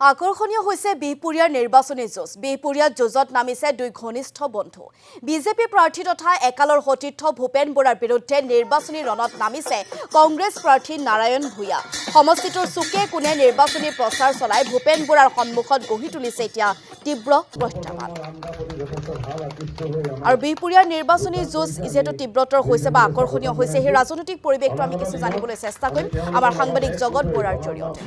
আকৰ্ষণীয় হৈছে বিহপুৰীয়াৰ নিৰ্বাচনী যুঁজ। বিহপুৰীয়াত যুঁজত নামিছে দুই ঘনিষ্ঠ বন্ধু। বিজেপি প্ৰাৰ্থী তথা একালৰ সতীৰ্থ ভূপেন বৰাৰ বিৰুদ্ধে নিৰ্বাচনী ৰণত নামিছে কংগ্ৰেছ প্ৰাৰ্থী নাৰায়ণ ভূঞা। সমষ্টিটোৰ চুকে কোণে নিৰ্বাচনী প্ৰচাৰ চলাই ভূপেন বৰাৰ সন্মুখত গঢ়ি তুলিছে এতিয়া তীব্ৰ প্ৰত্যাহ্বান। আৰু বিহপুৰীয়াৰ নিৰ্বাচনী যুঁজ যিহেতু তীব্ৰতৰ হৈছে বা আকৰ্ষণীয় হৈছে, সেই ৰাজনৈতিক পৰিৱেশটো আমি কিছু জানিবলৈ চেষ্টা কৰিম আমাৰ সাংবাদিক জগত বৰাৰ জৰিয়তে।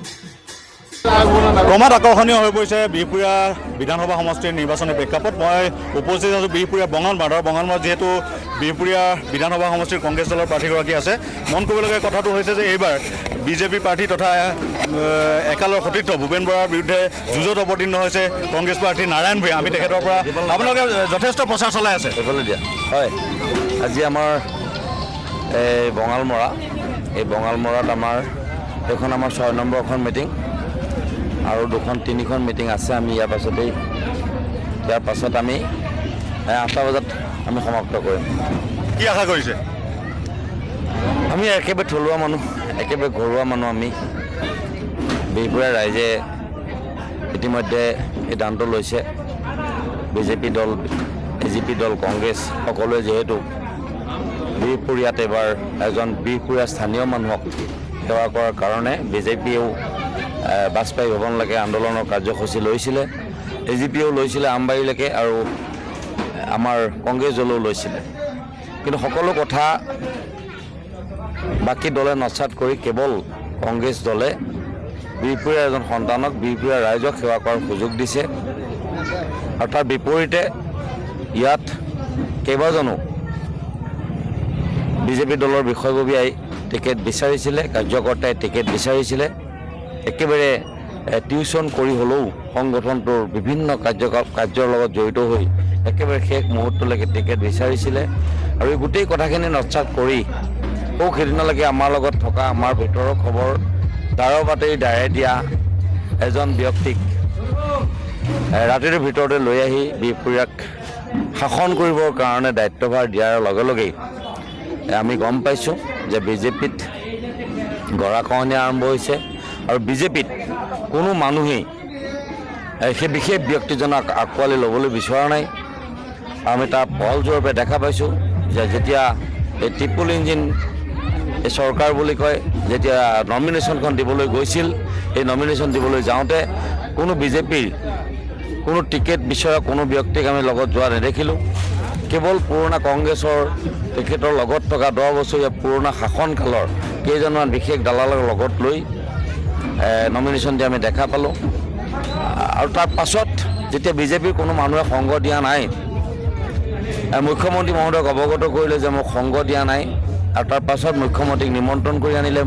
ক্ৰমাৎ আকৰ্ষণীয় হৈ পৰিছে বিহপুৰীয়া বিধানসভা সমষ্টিৰ নিৰ্বাচনী প্ৰেক্ষাপট। মই উপস্থিত আছোঁ বিহপুৰীয়া বঙালমাৰত যিহেতু বিহপুৰীয়া বিধানসভা সমষ্টিৰ কংগ্ৰেছ দলৰ প্ৰাৰ্থীগৰাকী আছে। মন কৰিবলগীয়া কথাটো হৈছে যে এইবাৰ বিজেপি প্ৰাৰ্থী তথা একালৰ সতীৰ্থ ভূপেন বৰাৰ বিৰুদ্ধে যুঁজত অৱতীৰ্ণ হৈছে কংগ্ৰেছ প্ৰাৰ্থী নাৰায়ণ ভূঞা। আমি তেখেতৰ পৰা আপোনালোকে যথেষ্ট প্ৰচাৰ চলাই আছে। হয়, আজি আমাৰ এই বঙালমৰাত আমাৰ এইখন আমাৰ 6 নম্বৰখন মিটিং আৰু 2-3খন মিটিং আছে। আমি ইয়াৰ পাছত আমি 8টা বজাত আমি সমাপ্ত কৰিম। কি আশা কৰিছে? আমি একেবাৰে থলুৱা মানুহ, একেবাৰে ঘৰুৱা মানুহ। আমি বিহপুৰীয়া ৰাইজে ইতিমধ্যে সিদ্ধান্ত লৈছে। বিজেপি দল, এজিপি দল, কংগ্ৰেছ সকলোৱে যিহেতু বিহপুৰীয়াত এবাৰ এজন বিহপুৰীয়া স্থানীয় মানুহক সেৱা কৰাৰ কাৰণে বিজেপিয়েও বাজপেয়ী ভৱনলৈকে আন্দোলনৰ কাৰ্যসূচী লৈছিলে, এজিপিয়েও লৈছিলে আমবাৰীলৈকে, আৰু আমাৰ কংগ্ৰেছ দলেও লৈছিলে। কিন্তু সকলো কথা বাকী দলে নস্যাৎ কৰি কেৱল কংগ্ৰেছ দলে বিহপুৰীয়াৰ এজন সন্তানক, বিহপুৰীয়া ৰাইজক সেৱা কৰাৰ সুযোগ দিছে। আৰু তাৰ বিপৰীতে ইয়াত কেইবাজনো বিজেপি দলৰ বিষয়ববীয়াই টিকেট বিচাৰিছিলে, কাৰ্যকৰ্তাই টিকেট বিচাৰিছিলে। একেবাৰে টিউচন কৰি হ'লেও সংগঠনটোৰ বিভিন্ন কাৰ্যৰ লগত জড়িত হৈ একেবাৰে শেষ মুহূৰ্তলৈকে টিকেট বিচাৰিছিলে। আৰু এই গোটেই কথাখিনি নস্যাৎ কৰি সেইদিনালৈকে আমাৰ লগত থকা, আমাৰ ভিতৰৰ খবৰ দাৰৰ বাতৰি দাৰে দিয়া এজন ব্যক্তিক ৰাতিৰ ভিতৰতে লৈ আহি বিহপুৰীয়াক শাসন কৰিবৰ কাৰণে দায়িত্বভাৰ দিয়াৰ লগে লগেই আমি গম পাইছোঁ যে বিজেপিত গৰাখহনীয়া আৰম্ভ হৈছে। আৰু বিজেপিত কোনো মানুহেই সেই বিশেষ ব্যক্তিজনক আঁকোৱালি ল'বলৈ বিচৰা নাই। আমি তাৰ ফলস্বৰূপে দেখা পাইছোঁ যে যেতিয়া এই ট্ৰিপল ইঞ্জিন চৰকাৰ বুলি কয়, যেতিয়া নমিনেশ্যনখন দিবলৈ গৈছিল, সেই নমিনেশ্যন দিবলৈ যাওঁতে কোনো বিজেপিৰ কোনো টিকেট বিচৰা কোনো ব্যক্তিক আমি লগত যোৱা নেদেখিলোঁ। কেৱল পুৰণা কংগ্ৰেছৰ তেখেতৰ লগত থকা 10 বছৰীয়া পুৰণা শাসনকালৰ কেইজনমান বিশেষ দালালৰ লগত লৈ নমিনেশ্যন দিয়া আমি দেখা পালোঁ। আৰু তাৰ পাছত যেতিয়া বিজেপিৰ কোনো মানুহে সংগ দিয়া নাই, মুখ্যমন্ত্ৰী মহোদয়ক অৱগত কৰিলে যে মোক সংগ দিয়া নাই। আৰু তাৰ পাছত মুখ্যমন্ত্ৰীক নিমন্ত্ৰণ কৰি আনিলে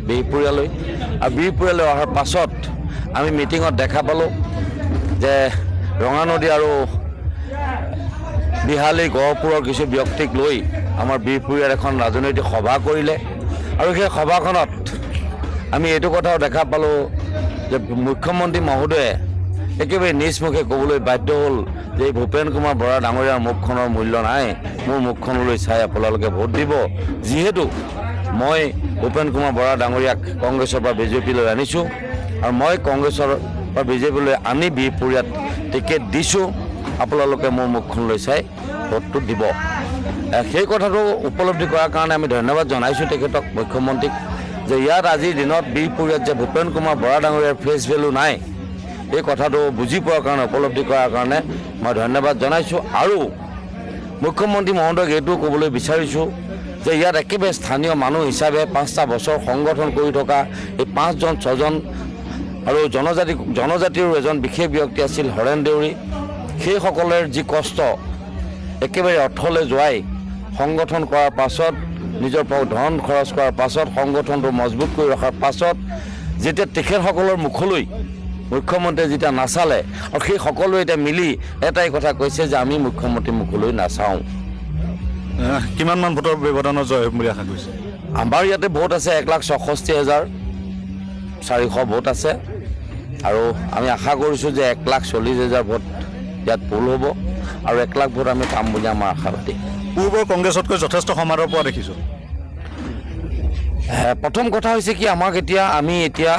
বিহপুৰীয়ালৈ। আৰু বিহপুৰীয়ালৈ অহাৰ পাছত আমি মিটিঙত দেখা পালোঁ যে ৰঙানদী আৰু বিহালী গহপুৰৰ কিছু ব্যক্তিক লৈ আমাৰ বিহপুৰীয়াৰ এখন ৰাজনৈতিক সভা কৰিলে। আৰু সেই সভাখনত আমি এইটো কথাও দেখা পালোঁ যে মুখ্যমন্ত্ৰী মহোদয়ে একেবাৰে নিজ মুখে ক'বলৈ বাধ্য হ'ল যে ভূপেন কুমাৰ বৰা ডাঙৰীয়াৰ মুখখনৰ মূল্য নাই, মোৰ মুখখনলৈ চাই আপোনালোকে ভোট দিব। যিহেতু মই ভূপেন কুমাৰ বৰা ডাঙৰীয়াক কংগ্ৰেছৰ পৰা বিজেপিলৈ আনিছোঁ, আৰু মই কংগ্ৰেছৰ পৰা বিজেপিলৈ আনি বিহপুৰীয়াত টিকেট দিছোঁ, আপোনালোকে মোৰ মুখখনলৈ চাই ভোটটো দিব। সেই কথাটো উপলব্ধি কৰাৰ কাৰণে আমি ধন্যবাদ জনাইছোঁ তেখেতক, মুখ্যমন্ত্ৰীক, যে ইয়াত আজিৰ দিনত বিহপুৰীয়াত যে ভূপেন কুমাৰ বৰা ডাঙৰীয়াৰ ফেচ ভেলু নাই, এই কথাটো বুজি পোৱাৰ কাৰণে, উপলব্ধি কৰাৰ কাৰণে মই ধন্যবাদ জনাইছোঁ। আৰু মুখ্যমন্ত্ৰী মহোদয়ক এইটোও ক'বলৈ বিচাৰিছোঁ যে ইয়াত একেবাৰে স্থানীয় মানুহ হিচাপে 5টা বছৰ সংগঠন কৰি থকা এই 5জন-6জন আৰু জনজাতিৰো এজন বিশেষ ব্যক্তি আছিল হৰেণ দেউৰী, সেইসকলৰ যি কষ্ট একেবাৰে অৰ্থলৈ যোৱাই সংগঠন কৰাৰ পাছত, নিজৰ ধন খৰচ কৰাৰ পাছত, সংগঠনটো মজবুত কৰি ৰখাৰ পাছত, যেতিয়া তেখেতসকলৰ মুখলৈ মুখ্যমন্ত্ৰীয়ে যেতিয়া নাচালে, আৰু সেই সকলোৱে এতিয়া মিলি এটাই কথা কৈছে যে আমি মুখ্যমন্ত্ৰীৰ মুখলৈ নাচাওঁ। কিমানমান ভোটৰ ব্যৱধানত জয় হ'ম বুলি আশা কৰিছে? আমাৰ ইয়াতে ভোট আছে 1,64,400 ভোট আছে। আৰু আমি আশা কৰিছোঁ যে 1,40,000 ভোট ইয়াত পোল হ'ব, আৰু 1 লাখ ভোট আমি পাম বুলি আমাৰ আশাবাদী। পূৰ্বৰ কংগ্ৰেছতকৈ যথেষ্ট সমাদৰ পোৱা দেখিছোঁ। প্ৰথম কথা হৈছে কি, আমি এতিয়া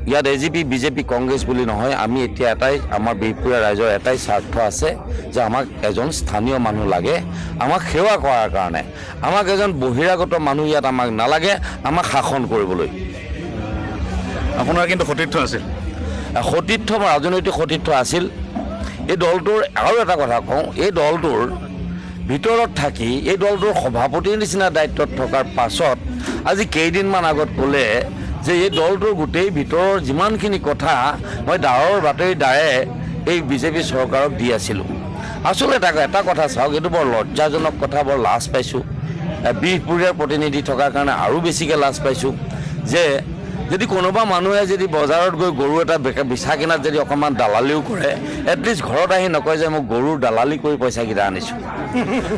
ইয়াত AGP BJP কংগ্ৰেছ বুলি নহয়, আমি এতিয়া এটাই আমাৰ বিহপুৰীয়া ৰাইজৰ এটাই স্বাৰ্থ আছে যে আমাক এজন স্থানীয় মানুহ লাগে আমাক সেৱা কৰাৰ কাৰণে। আমাক এজন বহিৰাগত মানুহ ইয়াত আমাক নালাগে আমাক শাসন কৰিবলৈ। আপোনাৰ কিন্তু সতীৰ্থ আছিল। সতীৰ্থ বা ৰাজনৈতিক সতীৰ্থ আছিল। এই দলটোৰ আৰু এটা কথা কওঁ, এই দলটোৰ ভিতৰত থাকি এই দলটোৰ সভাপতিৰ নিচিনা দায়িত্বত থকাৰ পাছত আজি কেইদিনমান আগত ক'লে যে এই দলটোৰ গোটেই ভিতৰৰ যিমানখিনি কথা মই ডাঁৰৰ বাতৰি দ্বাৰে এই BJP চৰকাৰক দি আছিলোঁ। আচলতে এটা কথা চাওক, এইটো বৰ লজ্জাজনক কথা, বৰ লাজ পাইছোঁ। বিহপুৰীয়াৰ প্ৰতিনিধি থকাৰ কাৰণে আৰু বেছিকৈ লাজ পাইছোঁ যে যদি কোনোবা মানুহে যদি বজাৰত গৈ গৰু এটা বেচা কিনাত যদি অকণমান দালালিও কৰে, এটলিষ্ট ঘৰত আহি নকয় যে মই গৰুৰ দালালি কৰি পইচাকেইটা আনিছোঁ।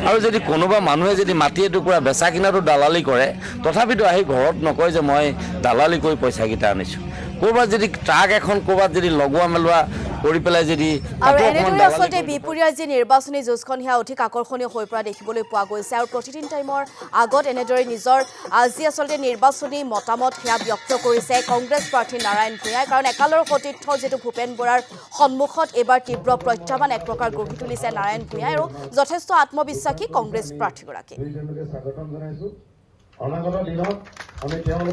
আৰু যদি কোনোবা মানুহে যদি মাটি এটুকুৰা বেচা কিনাতো দালালি কৰে, তথাপিতো আহি ঘৰত নকয় যে মই দালালি কৰি পইচাকেইটা আনিছোঁ। ক'ৰবাত যদি ট্ৰাক এখন ক'ৰবাত যদি লগোৱা মেলোৱা কৰি পেলাই যদি আৰু এনেদৰে আচলতে বিহপুৰীয়াৰ যি নিৰ্বাচনী যুঁজখন সেয়া অধিক আকৰ্ষণীয় হৈ পৰা দেখিবলৈ পোৱা গৈছে। আৰু প্ৰতিদিন টাইমৰ আগত এনেদৰে নিজৰ যি আচলতে নিৰ্বাচনী মতামত সেয়া ব্যক্ত কৰিছে কংগ্ৰেছ প্ৰাৰ্থী নাৰায়ণ ভূঞাই। কাৰণ একালৰ সতীৰ্থ যিটো ভূপেন বৰাৰ সন্মুখত এইবাৰ তীব্ৰ প্ৰত্যাহ্বান এক প্ৰকাৰ গঢ়ি তুলিছে নাৰায়ণ ভূঞাই আৰু যথেষ্ট আত্মবিশ্বাসী কংগ্ৰেছ প্ৰাৰ্থীগৰাকী।